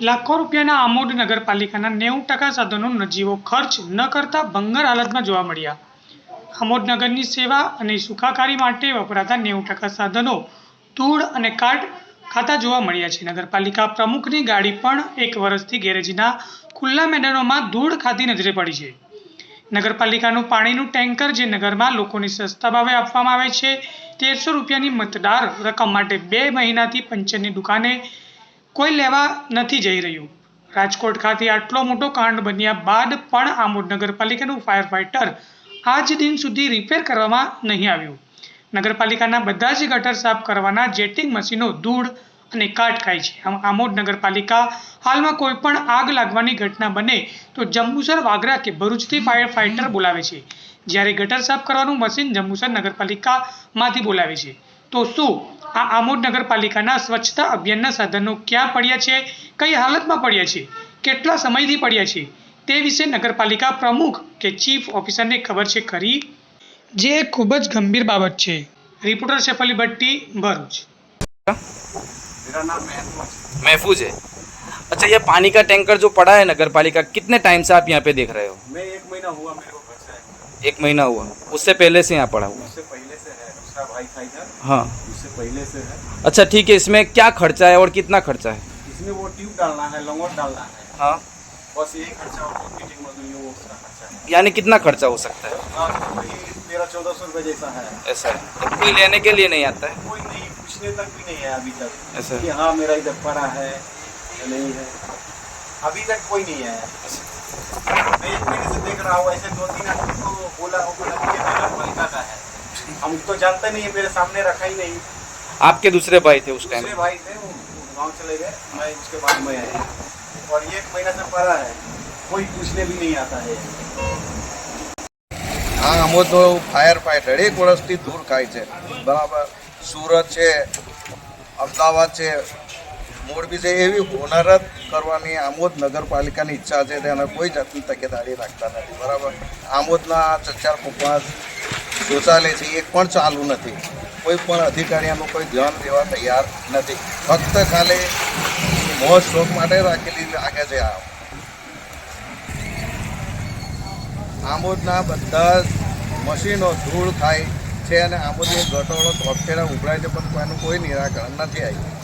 લાખો રૂપિયાના આમોદ નગરપાલિકાના 90% સાધનો નજીવો ખર્ચ ન કરતા ભંગાર હાલતમાં જોવા મળ્યા। આમોદ નગરની સેવા અને સુખાકારી માટે વપરાતા 90% સાધનો ધૂળ અને કાટ ખાતા જોવા મળ્યા છે। નગરપાલિકા પ્રમુખની ગાડી પણ 1 વર્ષથી ગેરેજના ખુલ્લા મેદાનોમાં ધૂળ ખાતી નજરે પડી છે। નગરપાલિકાનું પાણીનું ટેન્કર જે નગરમાં લોકોને સસ્તા ભાવે આપવામાં આવે છે, 1300 રૂપિયાની મતદાર રકમ માટે 2 મહિનાથી પંચરની દુકાને કોઈ લેવા નથી જઈ રહ્યું। રાજકોટ ખાતે આટલો મોટો કાંડ બન્યા બાદ પણ આમોદ નગરપાલિકાનું ફાયર ફાઇટર આજ દિન સુધી રિપેર કરવામાં નહીં આવ્યું। નગરપાલિકાના બધા જ ગટર સાફ કરવાના જેટિંગ મશીનો ધૂળ અને કાટ ખાય છે। આમોદ નગરપાલિકા હાલમાં કોઈ પણ આગ લાગવાની ઘટના બને તો જંબુસર, વાગરા કે ભરૂચથી ફાયર ફાઇટર બોલાવે છે, જ્યારે ગટર સાફ કરવાનું મશીન જંબુસર નગરપાલિકામાંથી બોલાવે છે। તો શું આ આમોદ નગરપાલિકાના સ્વચ્છતા અભિયાનના સાધનો ક્યાં પડ્યા છે, કઈ હાલતમાં પડ્યા છે, કેટલા સમયથી પડ્યા છે, તે વિશે નગરપાલિકા પ્રમુખ કે ચીફ ઓફિસરને ખબર છે ખરી? જે ખૂબ જ ગંભીર બાબત છે। રિપોર્ટર સૈફ અલી ભટ્ટી, ભરૂચ। मेरा नाम महफूज है। अच्छा, ये पानी का टैंकर जो पड़ा है नगर पालिका, कितने टाइम से आप यहाँ पे देख रहे हो? मैं 1 महीना हुआ मेरे को घर से। 1 महीना हुआ, उससे पहले से यहाँ पड़ा हुआ? उससे पहले से है, दूसरा भाई था इधर। हाँ, उससे पहले से है। अच्छा ठीक है। इसमें क्या खर्चा है और कितना खर्चा है? इसमें वो ट्यूब डालना है, लंगोट डालना है, हाँ, बस यही खर्चा होगा। फिटिंग मजदूरी वो उसका खर्चा है। यानी कितना खर्चा हो सकता है? हाँ, वही 1300-1400 रुपये जैसा है। ऐसा है, तो कोई लेने के लिए नहीं आता है? कोई नहीं, पूछने तक भी नहीं है अभी तक ऐसा है। कि हाँ मेरा इधर पड़ा है या नहीं है, अभी तक कोई नहीं है। मैं 1 महीने से देख रहा हूँ, ऐसे 2-3 आदमी को बोला कि नगर पालिका का है। हम तो जानते नहीं है, मेरे सामने रखा ही नहीं। आपके दूसरे भाई थे उस टाइम? दूसरे भाई थे, वो गाँव चले गए, मैं उसके बाद में आया और 1 महीना से पड़ा है, कोई पूछने भी नहीं आता है। આ આમોદનો ફાયર ફાઇટર 1 વર્ષથી દૂર ખાય છે, બરાબર। સુરત છે, અમદાવાદ છે, મોરબી છે, એવી હોનારત કરવાની આમોદ નગરપાલિકાની ઈચ્છા છે, તેને કોઈ જાતની તકેદારી રાખતા નથી, બરાબર। આમોદના 4-5 શૌચાલય છે, એક પણ ચાલુ નથી। કોઈ પણ અધિકારી આનું કોઈ ધ્યાન દેવા તૈયાર નથી, ફક્ત ખાલી મોજ શોખ માટે રાખેલી લાગે છે। આમોદના બધા મશીનો ધૂળ ખાય છે અને આમોદની ગટોળો તોફેરા ઉભરાય છે, પણ એનું કોઈ નિરાકરણ નથી આવ્યું।